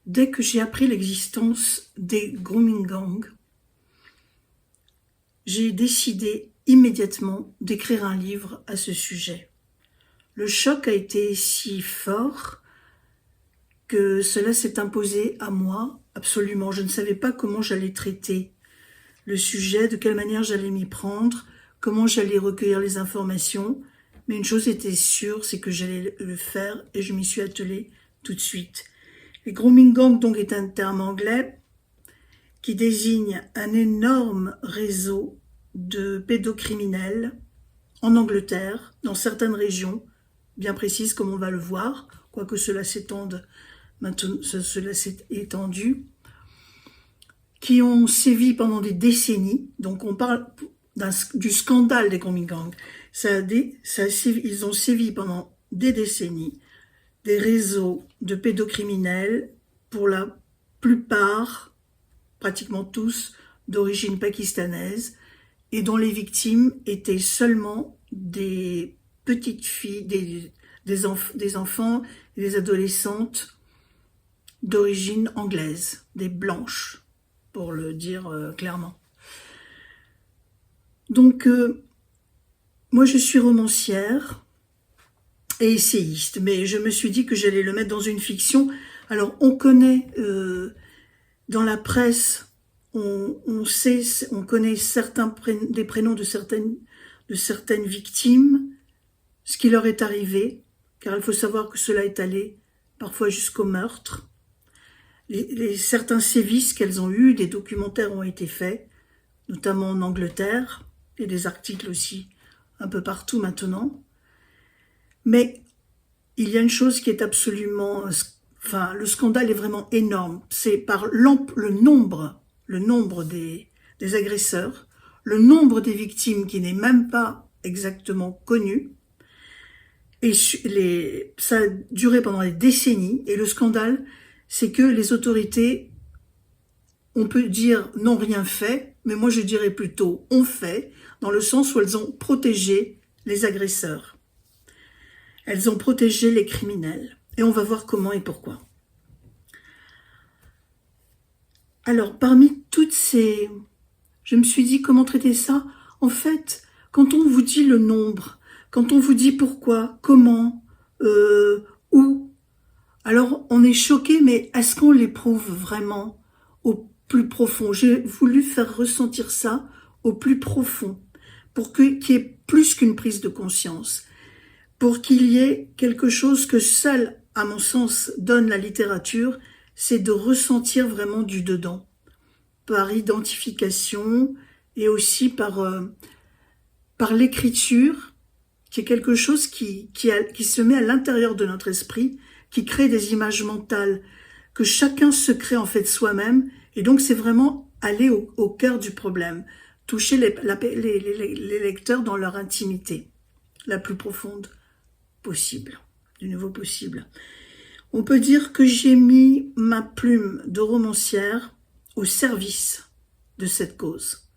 Dès que j'ai appris l'existence des grooming gangs, j'ai décidé immédiatement d'écrire un livre à ce sujet. Le choc a été si fort que cela s'est imposé à moi absolument. Je ne savais pas comment j'allais traiter le sujet, de quelle manière j'allais m'y prendre, comment j'allais recueillir les informations. Mais une chose était sûre, c'est que j'allais le faire et je m'y suis attelée tout de suite. Les grooming gangs donc est un terme anglais qui désigne un énorme réseau de pédocriminels en Angleterre, dans certaines régions bien précises comme on va le voir, quoique cela s'étende maintenant, cela s'est étendu, qui ont sévi pendant des décennies. Donc on parle du scandale des grooming gangs. Ils ont sévi pendant des décennies, des réseaux de pédocriminels, pour la plupart, pratiquement tous, d'origine pakistanaise, et dont les victimes étaient seulement des petites filles, des enfants et des adolescentes d'origine anglaise, des blanches, pour le dire clairement. Donc, moi je suis romancière et essayiste, mais je me suis dit que j'allais le mettre dans une fiction. Alors, on connaît dans la presse, on connaît des prénoms de certaines victimes, ce qui leur est arrivé, car il faut savoir que cela est allé parfois jusqu'au meurtre. Certains sévices qu'elles ont eus, des documentaires ont été faits, notamment en Angleterre, et des articles aussi un peu partout maintenant. Mais il y a une chose qui est absolument... Enfin, le scandale est vraiment énorme. C'est par le nombre des agresseurs, le nombre des victimes qui n'est même pas exactement connu. Et ça a duré pendant des décennies. Et le scandale, c'est que les autorités, on peut dire, n'ont rien fait, mais moi je dirais plutôt ont fait, dans le sens où elles ont protégé les agresseurs. Elles ont protégé les criminels. Et on va voir comment et pourquoi. Alors, parmi toutes ces... Je me suis dit, comment traiter ça? En fait, quand on vous dit le nombre, quand on vous dit pourquoi, comment, où, alors on est choqué, mais est-ce qu'on l'éprouve vraiment au plus profond? J'ai voulu faire ressentir ça au plus profond, pour qu'il y ait plus qu'une prise de conscience, pour qu'il y ait quelque chose que seul, à mon sens, donne la littérature, c'est de ressentir vraiment du dedans, par identification et aussi par l'écriture, qui est quelque chose qui se met à l'intérieur de notre esprit, qui crée des images mentales, que chacun se crée en fait soi-même, et donc c'est vraiment aller au cœur du problème, toucher les lecteurs dans leur intimité, la plus profonde possible, du niveau possible. On peut dire que j'ai mis ma plume de romancière au service de cette cause.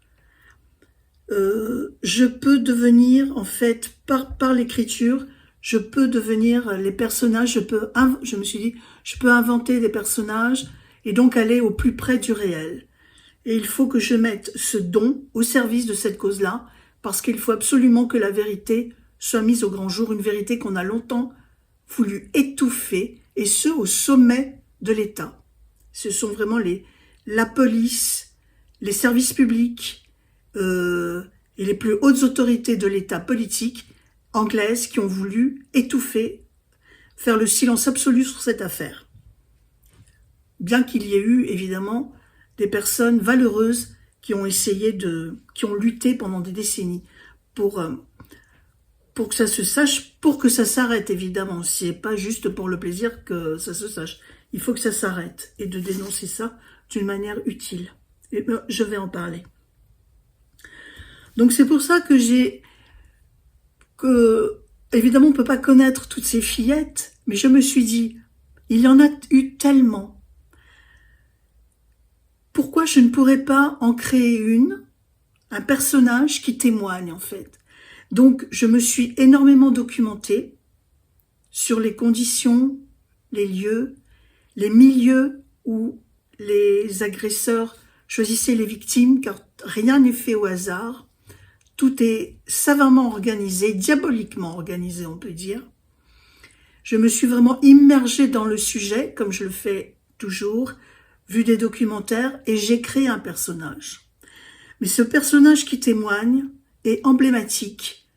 Je peux devenir, en fait, par l'écriture, je peux devenir les personnages, je me suis dit, je peux inventer des personnages et donc aller au plus près du réel. Et il faut que je mette ce don au service de cette cause-là, parce qu'il faut absolument que la vérité soit mise au grand jour, une vérité qu'on a longtemps voulu étouffer, et ce, au sommet de l'État. Ce sont vraiment la police, les services publics et les plus hautes autorités de l'État politique anglaise qui ont voulu étouffer, faire le silence absolu sur cette affaire. Bien qu'il y ait eu, évidemment, des personnes valeureuses qui ont qui ont lutté pendant des décennies pour que ça se sache, pour que ça s'arrête, évidemment. C'est pas juste pour le plaisir que ça se sache. Il faut que ça s'arrête et de dénoncer ça d'une manière utile. Et je vais en parler. Donc c'est pour ça que évidemment on peut pas connaître toutes ces fillettes, mais je me suis dit, il y en a eu tellement. Pourquoi je ne pourrais pas en créer un personnage qui témoigne en fait? Donc je me suis énormément documentée sur les conditions, les lieux, les milieux où les agresseurs choisissaient les victimes, car rien n'est fait au hasard. Tout est savamment organisé, diaboliquement organisé, on peut dire. Je me suis vraiment immergée dans le sujet, comme je le fais toujours, vu des documentaires, et j'ai créé un personnage. Mais ce personnage qui témoigne est emblématique.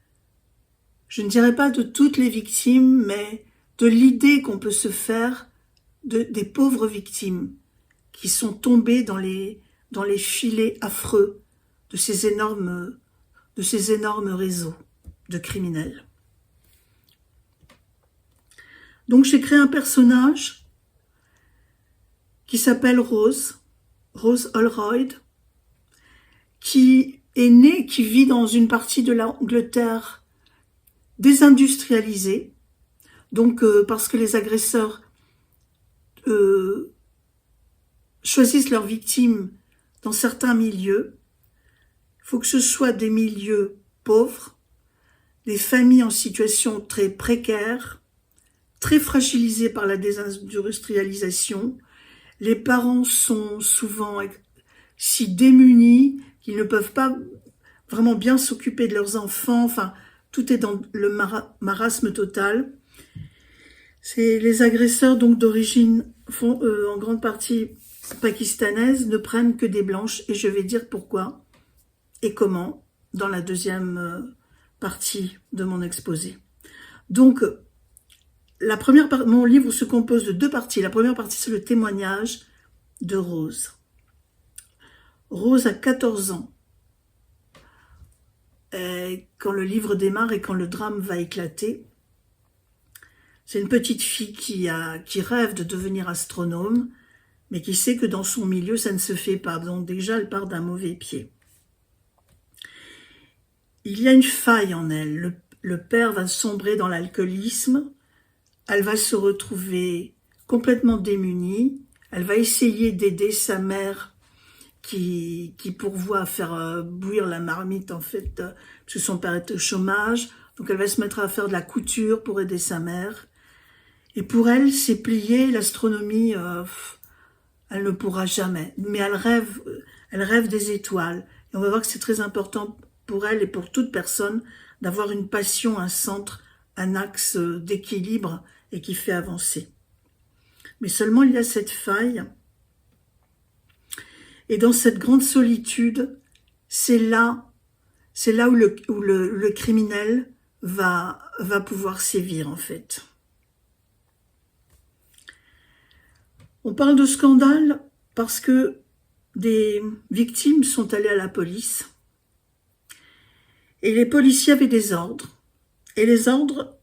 Je ne dirais pas de toutes les victimes, mais de l'idée qu'on peut se faire des pauvres victimes qui sont tombées dans les filets affreux de ces énormes réseaux de criminels. Donc j'ai créé un personnage qui s'appelle Rose Holroyd, qui est née, qui vit dans une partie de l'Angleterre désindustrialisée, donc parce que les agresseurs choisissent leurs victimes dans certains milieux. Il faut que ce soit des milieux pauvres, des familles en situation très précaire, très fragilisées par la désindustrialisation. Les parents sont souvent si démunis qu'ils ne peuvent pas vraiment bien s'occuper de leurs enfants. Enfin, tout est dans le marasme total. C'est les agresseurs donc d'origine en grande partie pakistanaise ne prennent que des blanches, et je vais dire pourquoi et comment dans la deuxième partie de mon exposé. Donc, mon livre se compose de deux parties. La première partie, c'est le témoignage de Rose. Rose a 14 ans. Et quand le livre démarre et quand le drame va éclater, c'est une petite fille qui rêve de devenir astronome, mais qui sait que dans son milieu, ça ne se fait pas. Donc déjà, elle part d'un mauvais pied. Il y a une faille en elle. Le père va sombrer dans l'alcoolisme. Elle va se retrouver complètement démunie. Elle va essayer d'aider sa mère qui pourvoit à faire bouillir la marmite, en fait, parce que son père est au chômage. Donc elle va se mettre à faire de la couture pour aider sa mère. Et pour elle, c'est plié, l'astronomie, elle ne pourra jamais. Mais elle rêve des étoiles. Et on va voir que c'est très important pour elle et pour toute personne d'avoir une passion, un centre, un axe d'équilibre et qui fait avancer. Mais seulement il y a cette faille. Et dans cette grande solitude, c'est là où le criminel va pouvoir sévir, en fait. On parle de scandale parce que des victimes sont allées à la police et les policiers avaient des ordres. Et les ordres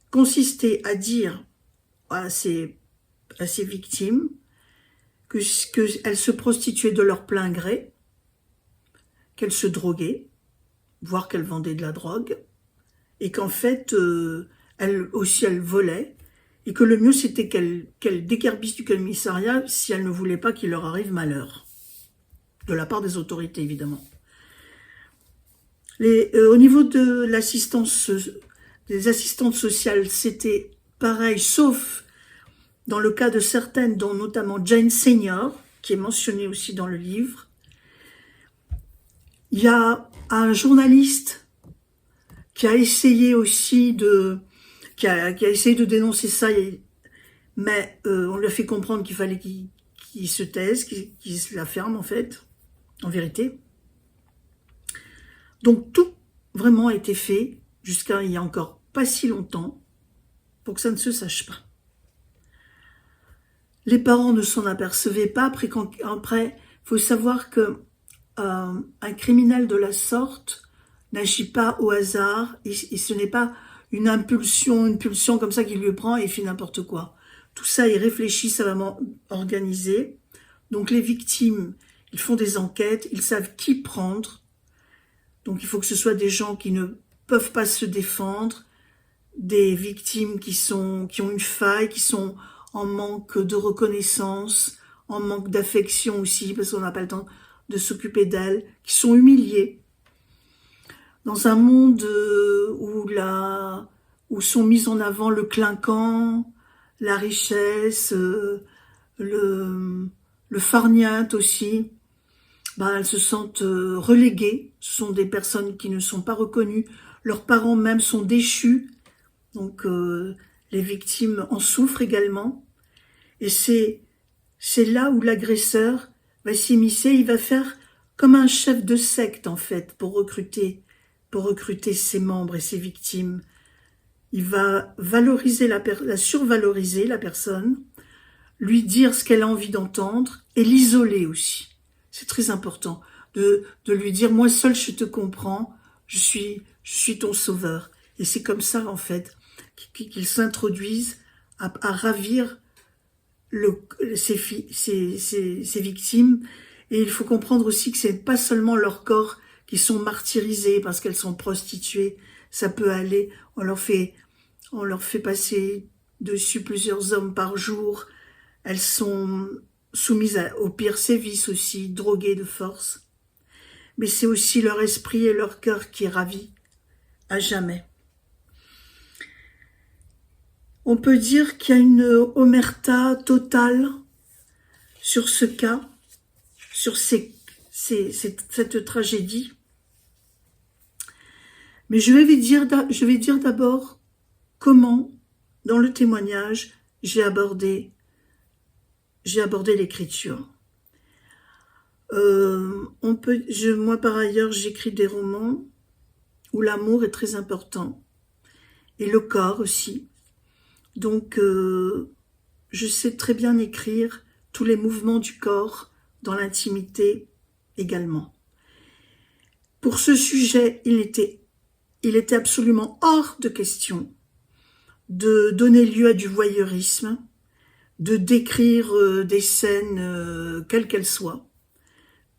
consistaient à dire à ces victimes qu'elles se prostituaient de leur plein gré, qu'elles se droguaient, voire qu'elles vendaient de la drogue, et qu'en fait, elles volaient, et que le mieux c'était qu'elles déguerpissent du commissariat si elles ne voulaient pas qu'il leur arrive malheur, de la part des autorités évidemment. Au niveau de l'assistance, des assistantes sociales, c'était pareil, sauf dans le cas de certaines, dont notamment Jane Senior, qui est mentionnée aussi dans le livre. Il y a un journaliste qui a essayé aussi qui a essayé de dénoncer ça, mais on lui a fait comprendre qu'il fallait qu'il se taise, qu'il se la ferme en fait, en vérité. Donc tout vraiment a été fait jusqu'à il y a encore pas si longtemps pour que ça ne se sache pas. Les parents ne s'en apercevaient pas. Après, il faut savoir que un criminel de la sorte n'agit pas au hasard, et ce n'est pas une pulsion comme ça qui lui prend et il fait n'importe quoi. Tout ça est réfléchi, savamment organisé. Donc les victimes, ils font des enquêtes, ils savent qui prendre. Donc il faut que ce soit des gens qui ne peuvent pas se défendre, des victimes qui ont une faille, qui sont en manque de reconnaissance, en manque d'affection aussi, parce qu'on n'a pas le temps de s'occuper d'elles, qui sont humiliées. Dans un monde où sont mis en avant le clinquant, la richesse, le farniente aussi, elles se sentent reléguées. Ce sont des personnes qui ne sont pas reconnues. Leurs parents même sont déchus. Donc les victimes en souffrent également. Et c'est là où l'agresseur va s'immiscer. Il va faire comme un chef de secte en fait pour recruter ses membres et ses victimes. Il va valoriser la survaloriser la personne, lui dire ce qu'elle a envie d'entendre et l'isoler aussi. C'est très important de lui dire moi seul je te comprends, je suis ton sauveur. Et c'est comme ça en fait qu'ils s'introduisent à ravir ces victimes. Et il faut comprendre aussi que c'est pas seulement leurs corps qui sont martyrisés parce qu'elles sont prostituées. Ça peut aller, on leur fait passer dessus plusieurs hommes par jour. Elles sont soumises aux pires sévices aussi, droguées de force. Mais c'est aussi leur esprit et leur cœur qui est ravi à jamais. On peut dire qu'il y a une omerta totale sur ce cas, sur cette tragédie. Mais je vais dire d'abord comment, dans le témoignage, j'ai abordé l'écriture. Moi, par ailleurs, j'écris des romans où l'amour est très important et le corps aussi. Donc, je sais très bien écrire tous les mouvements du corps dans l'intimité également. Pour ce sujet, il était absolument hors de question de donner lieu à du voyeurisme, de décrire des scènes quelles qu'elles soient,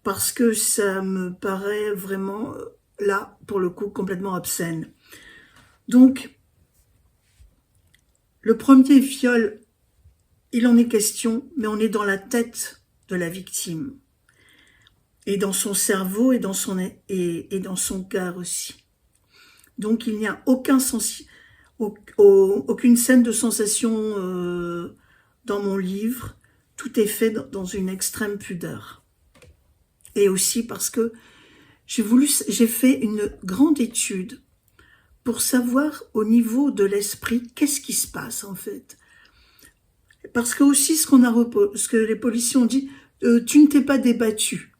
parce que ça me paraît vraiment, là, pour le coup, complètement obscène. Donc, le premier viol, il en est question, mais on est dans la tête de la victime, et dans son cerveau, et dans son cœur aussi. Donc, il n'y a aucune scène de sensation dans mon livre. Tout est fait dans une extrême pudeur. Et aussi parce que j'ai fait une grande étude pour savoir au niveau de l'esprit qu'est-ce qui se passe en fait. Parce que aussi ce que les policiers ont dit, tu ne t'es pas débattu.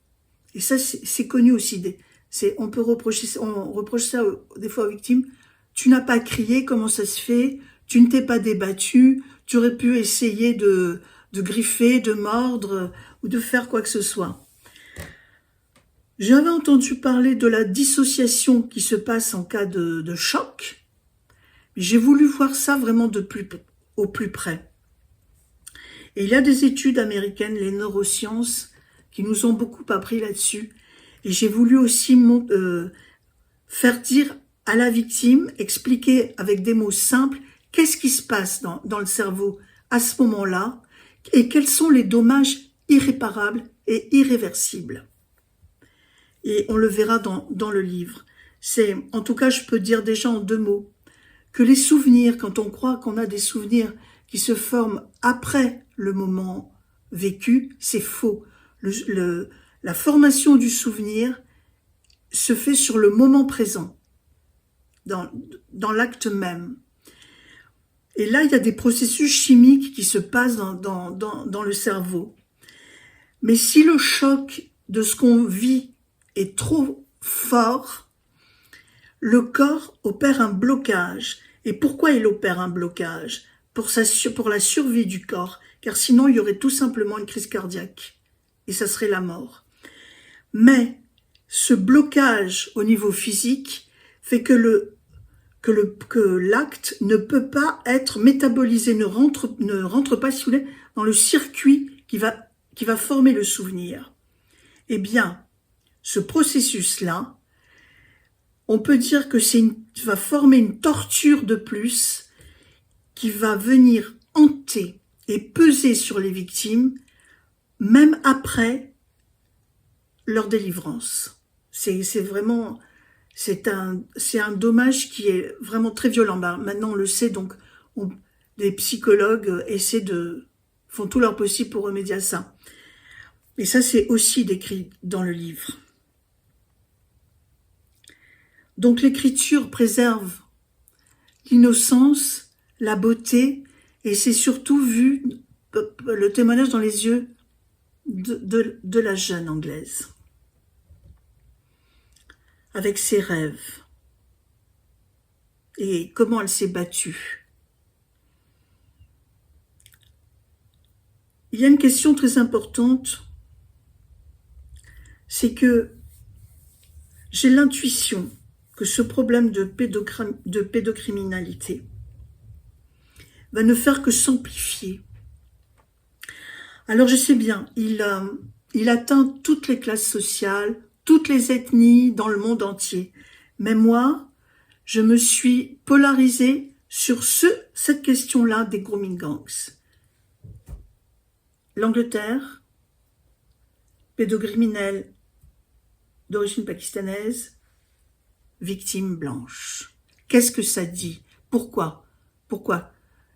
Et ça c'est connu aussi. On reproche ça des fois aux victimes. Tu n'as pas crié, comment ça se fait? Tu ne t'es pas débattu. Tu aurais pu essayer de griffer, de mordre ou de faire quoi que ce soit. J'avais entendu parler de la dissociation qui se passe en cas de choc. J'ai voulu voir ça vraiment au plus près. Et il y a des études américaines, les neurosciences, qui nous ont beaucoup appris là-dessus. Et j'ai voulu aussi faire dire à la victime, expliquer avec des mots simples, qu'est-ce qui se passe dans le cerveau à ce moment-là et quels sont les dommages irréparables et irréversibles. Et on le verra dans le livre. En tout cas, je peux dire déjà en 2 mots, que les souvenirs, quand on croit qu'on a des souvenirs qui se forment après le moment vécu, c'est faux. La formation du souvenir se fait sur le moment présent, dans l'acte même. Et là, il y a des processus chimiques qui se passent dans le cerveau. Mais si le choc de ce qu'on vit est trop fort, le corps opère un blocage. Et pourquoi il opère un blocage? Pour la survie du corps, car sinon il y aurait tout simplement une crise cardiaque. Et ça serait la mort. Mais ce blocage au niveau physique fait que l'acte ne peut pas être métabolisé, ne rentre pas, si vous voulez, dans le circuit qui va former le souvenir. Eh bien, ce processus-là, on peut dire que va former une torture de plus qui va venir hanter et peser sur les victimes, même après leur délivrance. C'est un dommage qui est vraiment très violent. Maintenant, on le sait, donc les psychologues essaient de font tout leur possible pour remédier à ça. Et ça, c'est aussi décrit dans le livre. Donc l'écriture préserve l'innocence, la beauté, et c'est surtout vu le témoignage dans les yeux de la jeune Anglaise, avec ses rêves, et comment elle s'est battue. Il y a une question très importante, c'est que j'ai l'intuition que ce problème de pédocriminalité va ne faire que s'amplifier. Alors je sais bien, il atteint toutes les classes sociales, toutes les ethnies dans le monde entier. Mais moi, je me suis polarisée sur cette question-là des grooming gangs. L'Angleterre, pédocriminel d'origine pakistanaise, victime blanche. Qu'est-ce que ça dit? Pourquoi? Pourquoi?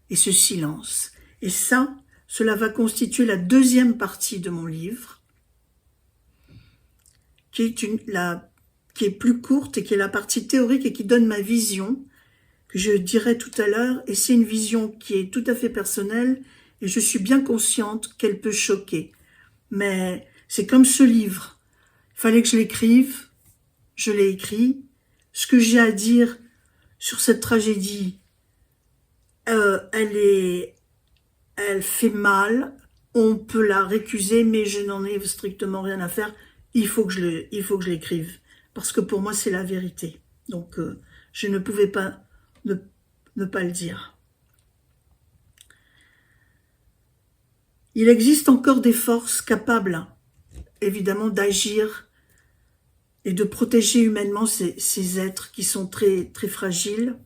Et ce silence. Et ça, cela va constituer la deuxième partie de mon livre, qui est plus courte et qui est la partie théorique et qui donne ma vision, que je dirai tout à l'heure, et c'est une vision qui est tout à fait personnelle, et je suis bien consciente qu'elle peut choquer. Mais c'est comme ce livre. Il fallait que je l'écrive, je l'ai écrit. Ce que j'ai à dire sur cette tragédie, elle fait mal, on peut la récuser, mais je n'en ai strictement rien à faire. Il faut que je l'écrive, parce que pour moi c'est la vérité. Donc je ne pouvais pas ne pas le dire. Il existe encore des forces capables, évidemment, d'agir et de protéger humainement ces êtres qui sont très, très fragiles.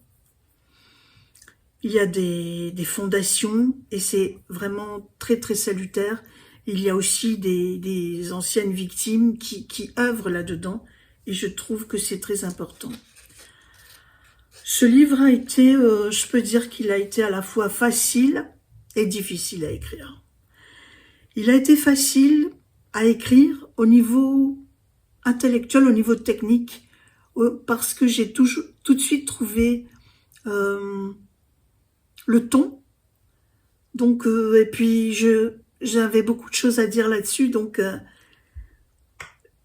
Il y a des fondations et c'est vraiment très, très salutaire. Il y a aussi des anciennes victimes qui œuvrent là-dedans et je trouve que c'est très important. Ce livre a été, je peux dire qu'il a été à la fois facile et difficile à écrire. Il a été facile à écrire au niveau intellectuel, au niveau technique, parce que j'ai tout de suite trouvé le ton. Donc, et puis j'avais beaucoup de choses à dire là-dessus, donc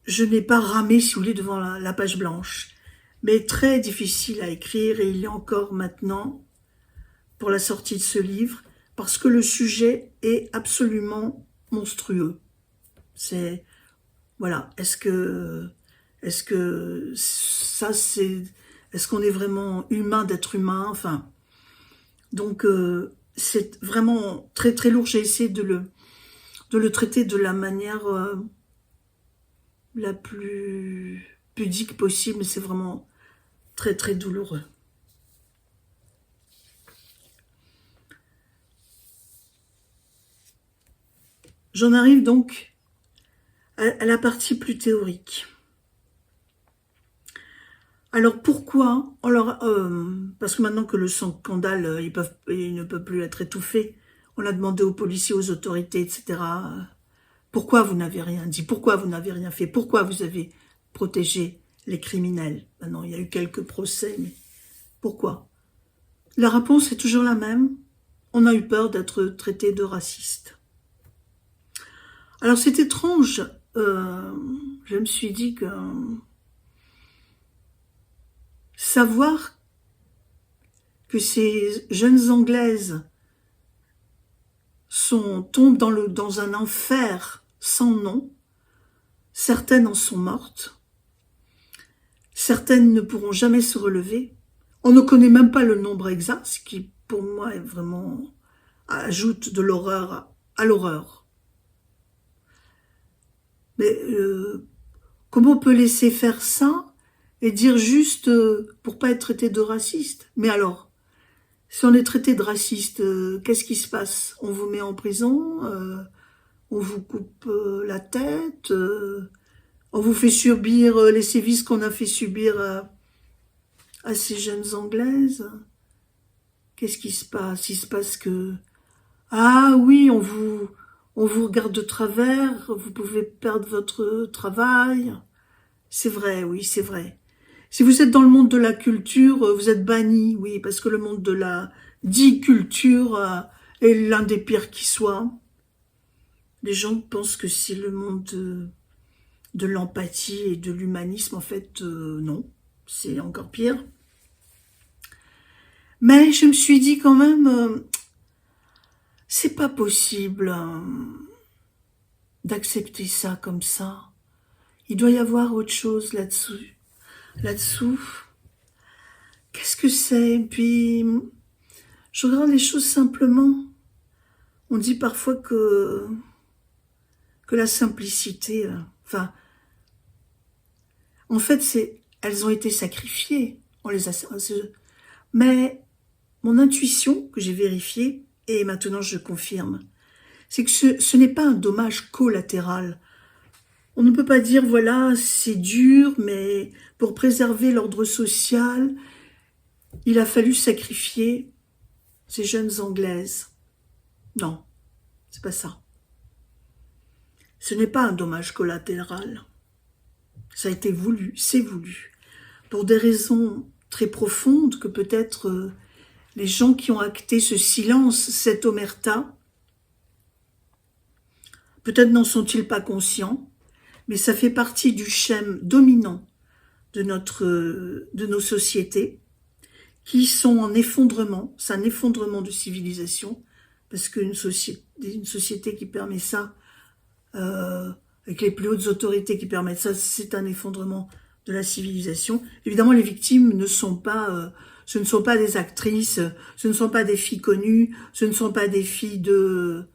je n'ai pas ramé, si vous voulez, devant la page blanche. Mais très difficile à écrire, et il est encore maintenant pour la sortie de ce livre, parce que le sujet est absolument monstrueux. C'est, voilà, est-ce que ça c'est, est-ce qu'on est vraiment humain d'être humain, enfin, donc c'est vraiment très très lourd. J'ai essayé de le traiter de la manière la plus pudique possible, mais c'est vraiment très très douloureux. J'en arrive donc à la partie plus théorique. Alors pourquoi? Alors, parce que maintenant que le scandale, il ne peut plus être étouffé, on a demandé aux policiers, aux autorités, etc. Pourquoi vous n'avez rien dit? Pourquoi vous n'avez rien fait? Pourquoi vous avez protégé les criminels? Maintenant, il y a eu quelques procès, mais pourquoi? La réponse est toujours la même. On a eu peur d'être traité de raciste. Alors c'est étrange. Je me suis dit que savoir que ces jeunes Anglaises tombent dans un enfer sans nom, certaines en sont mortes, certaines ne pourront jamais se relever, on ne connaît même pas le nombre exact, ce qui pour moi est vraiment ajoute de l'horreur à l'horreur. Mais comment on peut laisser faire ça et dire juste pour pas être traité de raciste? Mais alors, si on est traité de raciste, qu'est-ce qui se passe? On vous met en prison, on vous coupe la tête, on vous fait subir les sévices qu'on a fait subir à ces jeunes Anglaises. Qu'est-ce qui se passe? Il se passe que... Ah oui, on vous on vous regarde de travers, vous pouvez perdre votre travail. C'est vrai, oui, c'est vrai. Si vous êtes dans le monde de la culture, vous êtes banni, oui, parce que le monde de la dit culture est l'un des pires qui soit. Les gens pensent que c'est le monde de l'empathie et de l'humanisme. En fait, non, c'est encore pire. Mais je me suis dit quand même, c'est pas possible d'accepter ça comme ça. Il doit y avoir autre chose là-dessus. Qu'est-ce que c'est? Puis, je regarde les choses simplement. On dit parfois que la simplicité, enfin, en fait, elles ont été sacrifiées. On les a, mais mon intuition, que j'ai vérifiée, et maintenant je confirme, c'est que ce n'est pas un dommage collatéral. On ne peut pas dire, voilà, c'est dur, mais pour préserver l'ordre social, il a fallu sacrifier ces jeunes Anglaises. Non, c'est pas ça. Ce n'est pas un dommage collatéral. Ça a été voulu, c'est voulu. Pour des raisons très profondes que peut-être les gens qui ont acté ce silence, cette omerta, peut-être n'en sont-ils pas conscients, mais ça fait partie du schème dominant de nos sociétés qui sont en effondrement. C'est un effondrement de civilisation, parce qu'une société qui permet ça, avec les plus hautes autorités qui permettent ça, c'est un effondrement de la civilisation. Évidemment, les victimes ce ne sont pas des actrices, ce ne sont pas des filles connues, ce ne sont pas des filles de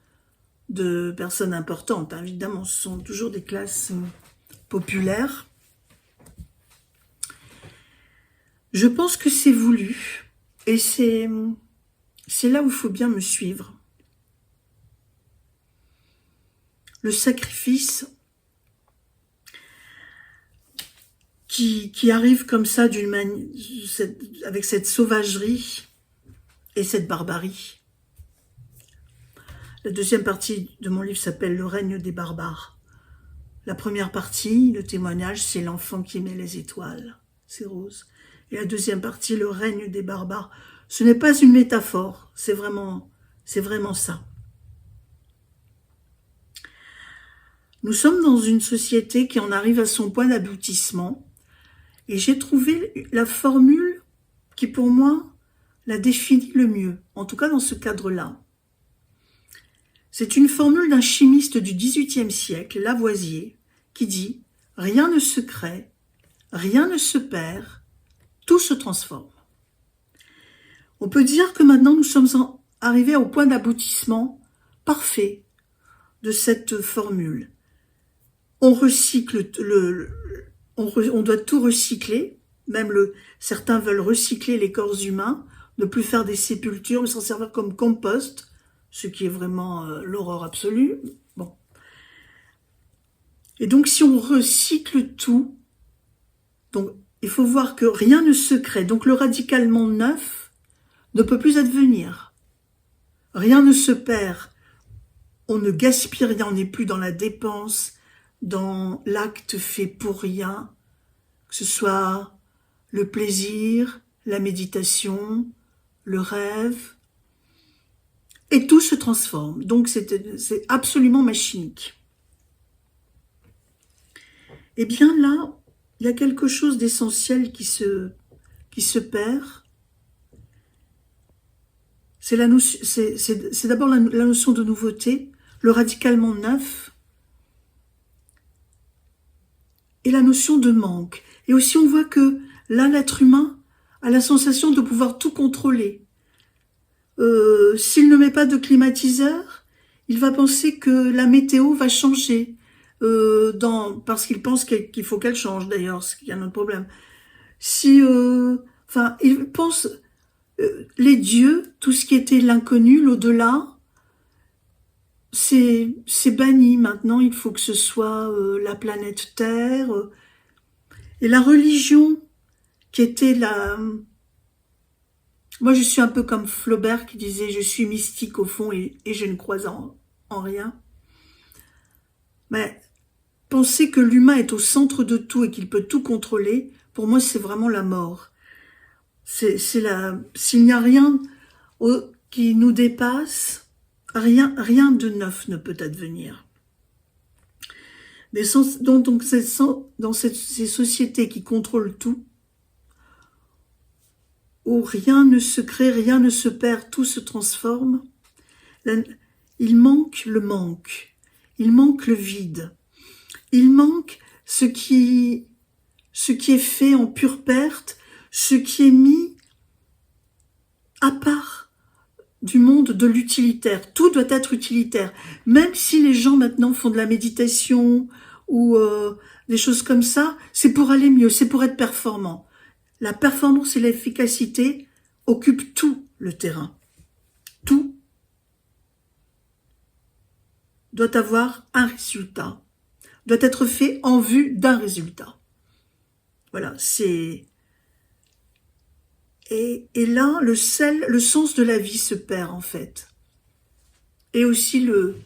personnes importantes. Évidemment, ce sont toujours des classes populaires. Je pense que c'est voulu, et c'est là où il faut bien me suivre. Le sacrifice qui arrive comme ça avec cette sauvagerie et cette barbarie. La deuxième partie de mon livre s'appelle « Le règne des barbares ». La première partie, le témoignage, c'est l'enfant qui aimait les étoiles, c'est Rose. Et la deuxième partie, le règne des barbares. Ce n'est pas une métaphore, c'est vraiment ça. Nous sommes dans une société qui en arrive à son point d'aboutissement, et j'ai trouvé la formule qui, pour moi, la définit le mieux, en tout cas dans ce cadre-là. C'est une formule d'un chimiste du XVIIIe siècle, Lavoisier, qui dit « Rien ne se crée, rien ne se perd, tout se transforme ». On peut dire que maintenant nous sommes arrivés au point d'aboutissement parfait de cette formule. On recycle on doit tout recycler, même certains veulent recycler les corps humains, ne plus faire des sépultures, mais s'en servir comme compost, ce qui est vraiment l'horreur absolue. Bon. Et donc si on recycle tout, donc il faut voir que rien ne se crée, donc le radicalement neuf ne peut plus advenir. Rien ne se perd, on ne gaspille rien, on n'est plus dans la dépense, dans l'acte fait pour rien, que ce soit le plaisir, la méditation, le rêve, et tout se transforme. Donc c'est absolument machinique. Et bien là, il y a quelque chose d'essentiel qui se perd. C'est d'abord la notion de nouveauté, le radicalement neuf, et la notion de manque. Et aussi on voit que là, l'être humain a la sensation de pouvoir tout contrôler. S'il ne met pas de climatiseur, il va penser que la météo va changer, parce qu'il pense qu'il faut qu'elle change d'ailleurs, ce qui est un autre problème. Il pense, les dieux, tout ce qui était l'inconnu, l'au-delà, c'est banni. Maintenant, il faut que ce soit la planète Terre. Et la religion, qui était Moi, je suis un peu comme Flaubert qui disait « Je suis mystique au fond et je ne crois en rien ». Mais penser que l'humain est au centre de tout et qu'il peut tout contrôler, pour moi, c'est vraiment la mort. S'il n'y a rien qui nous dépasse, rien de neuf ne peut advenir. Mais dans ces sociétés qui contrôlent tout, où rien ne se crée, rien ne se perd, tout se transforme, il manque le manque, il manque le vide, il manque ce qui est fait en pure perte, ce qui est mis à part du monde de l'utilitaire. Tout doit être utilitaire. Même si les gens maintenant font de la méditation ou des choses comme ça, c'est pour aller mieux, c'est pour être performant. La performance et l'efficacité occupent tout le terrain. Tout doit avoir un résultat, doit être fait en vue d'un résultat. Voilà, c'est... Et là, le sens de la vie se perd en fait. Et aussi le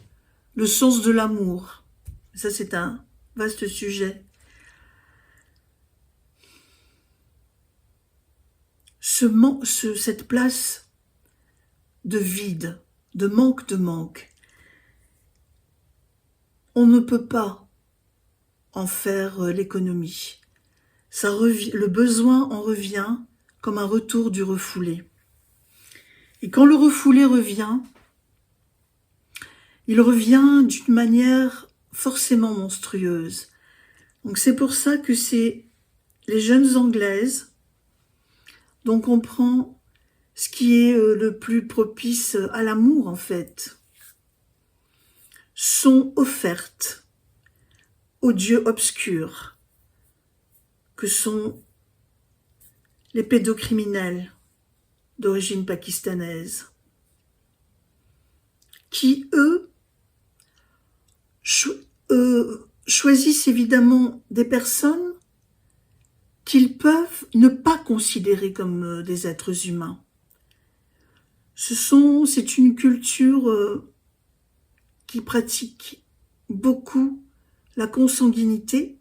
sens de l'amour. Ça, c'est un vaste sujet. Cette place de vide, de manque, on ne peut pas en faire l'économie. Le besoin en revient comme un retour du refoulé. Et quand le refoulé revient, il revient d'une manière forcément monstrueuse. Donc c'est pour ça que c'est les jeunes Anglaises, donc on prend ce qui est le plus propice à l'amour en fait, sont offertes aux dieux obscurs, que sont les pédocriminels d'origine pakistanaise, qui, eux, choisissent évidemment des personnes qu'ils peuvent ne pas considérer comme des êtres humains. C'est une culture qui pratique beaucoup la consanguinité,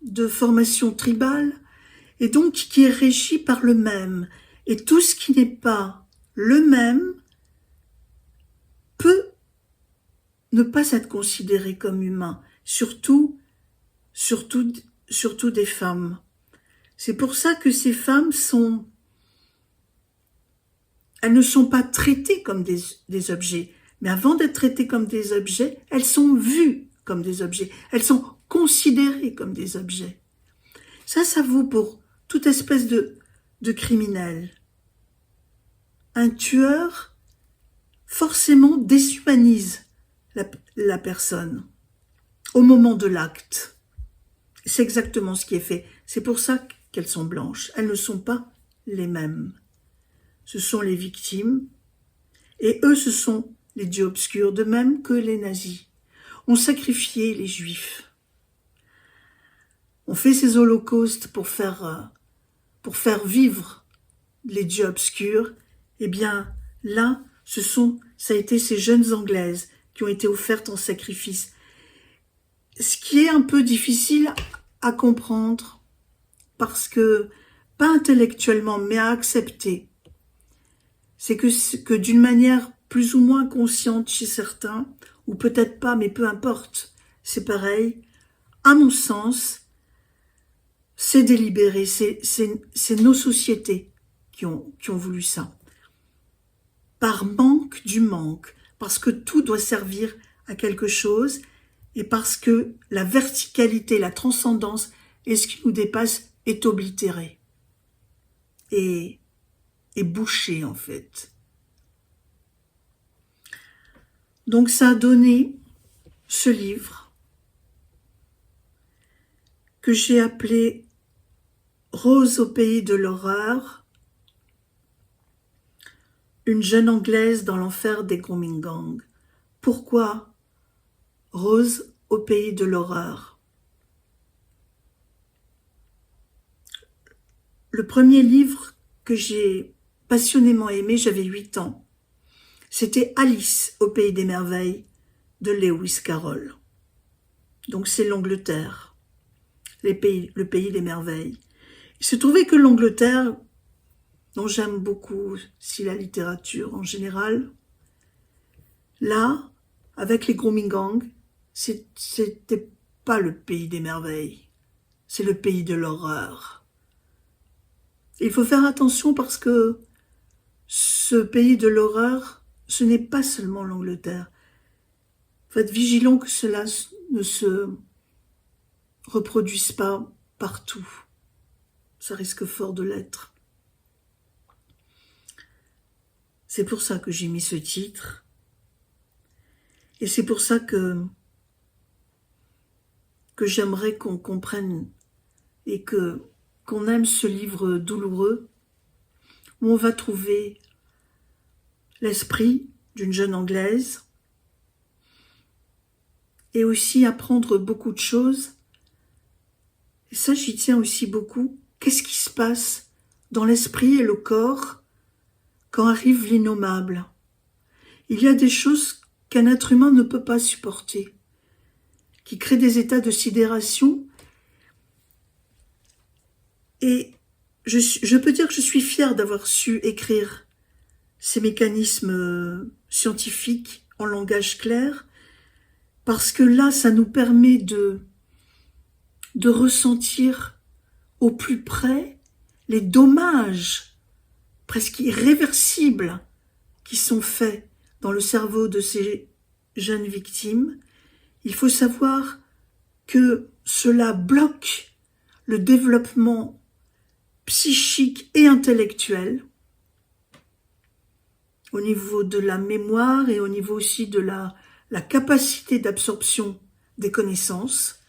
de formation tribale, et donc qui est régi par le même. Et tout ce qui n'est pas le même peut ne pas être considéré comme humain, surtout des femmes. C'est pour ça que ces femmes elles ne sont pas traitées comme des objets, mais avant d'être traitées comme des objets, elles sont vues comme des objets, elles sont considérées comme des objets. Ça vaut pour toute espèce de criminel. Un tueur, forcément, déshumanise la personne au moment de l'acte. C'est exactement ce qui est fait. C'est pour ça qu'elles sont blanches. Elles ne sont pas les mêmes. Ce sont les victimes, et eux, ce sont les dieux obscurs, de même que les nazis ont sacrifié les juifs. On fait ces holocaustes pour faire vivre les dieux obscurs. Eh bien, là, ça a été ces jeunes Anglaises qui ont été offertes en sacrifice. Ce qui est un peu difficile à comprendre, parce que, pas intellectuellement, mais à accepter, c'est que d'une manière plus ou moins consciente chez certains, ou peut-être pas, mais peu importe, c'est pareil, à mon sens, c'est délibéré, c'est nos sociétés qui ont voulu ça. Par manque du manque, parce que tout doit servir à quelque chose, et parce que la verticalité, la transcendance, et ce qui nous dépasse est oblitéré. Et bouché, en fait. Donc ça a donné ce livre que j'ai appelé Rose au pays de l'horreur, une jeune Anglaise dans l'enfer des grooming gangs. Pourquoi Rose au pays de l'horreur? Le premier livre que j'ai passionnément aimé, j'avais 8 ans. C'était Alice au pays des merveilles de Lewis Carroll. Donc c'est l'Angleterre, le pays des merveilles. Il se trouvait que l'Angleterre, dont j'aime beaucoup si la littérature en général, là, avec les grooming gangs, c'était pas le pays des merveilles, c'est le pays de l'horreur. Il faut faire attention parce que ce pays de l'horreur, ce n'est pas seulement l'Angleterre. Faites vigilant que cela ne se reproduise pas partout. Ça risque fort de l'être. C'est pour ça que j'ai mis ce titre. Et c'est pour ça que j'aimerais qu'on comprenne et qu'on aime ce livre douloureux où on va trouver l'esprit d'une jeune Anglaise et aussi apprendre beaucoup de choses. Et ça, j'y tiens aussi beaucoup. Qu'est-ce qui se passe dans l'esprit et le corps quand arrive l'innommable? Il y a des choses qu'un être humain ne peut pas supporter, qui créent des états de sidération. Et je peux dire que je suis fière d'avoir su écrire ces mécanismes scientifiques en langage clair, parce que là, ça nous permet de ressentir au plus près les dommages presque irréversibles qui sont faits dans le cerveau de ces jeunes victimes. Il faut savoir que cela bloque le développement psychique et intellectuel au niveau de la mémoire et au niveau aussi de la capacité d'absorption des connaissances.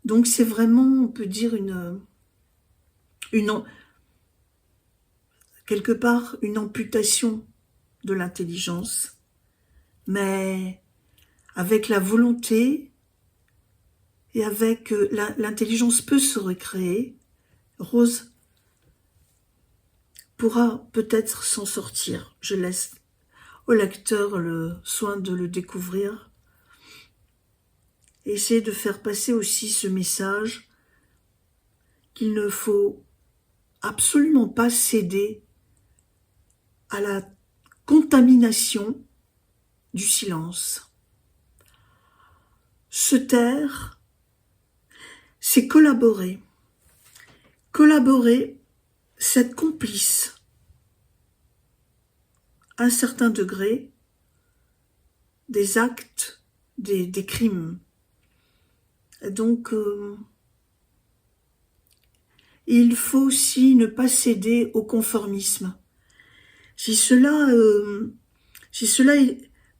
Donc c'est vraiment, on peut dire, quelque part, une amputation de l'intelligence, mais avec la volonté et avec l'intelligence peut se recréer. Rose pourra peut-être s'en sortir. Je laisse au lecteur le soin de le découvrir. Et essayer de faire passer aussi ce message qu'il ne faut absolument pas céder à la contamination du silence. Se taire, c'est collaborer. Collaborer, c'est être complice à un certain degré des actes, des crimes. Et donc, il faut aussi ne pas céder au conformisme. Si cela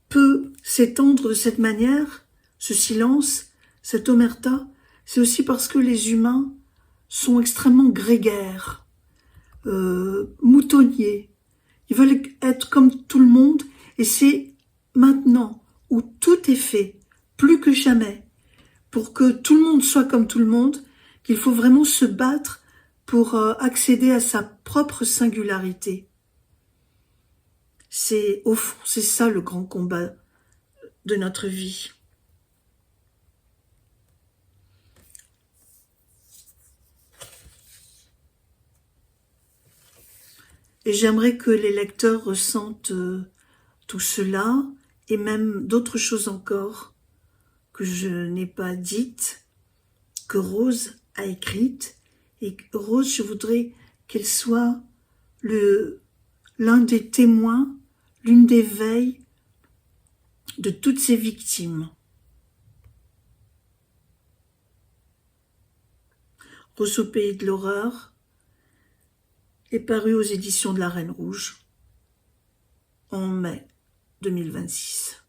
peut s'étendre de cette manière, ce silence, cette omerta, c'est aussi parce que les humains sont extrêmement grégaires, moutonniers. Ils veulent être comme tout le monde, et c'est maintenant où tout est fait, plus que jamais, pour que tout le monde soit comme tout le monde, qu'il faut vraiment se battre pour accéder à sa propre singularité. C'est, au fond, c'est ça le grand combat de notre vie. Et j'aimerais que les lecteurs ressentent tout cela, et même d'autres choses encore que je n'ai pas dites, que Rose a écrites. Et Rose, je voudrais qu'elle soit l'un des témoins, l'une des veilles de toutes ces victimes. Rose au pays de l'horreur est paru aux éditions de la Reine Rouge en mai 2026.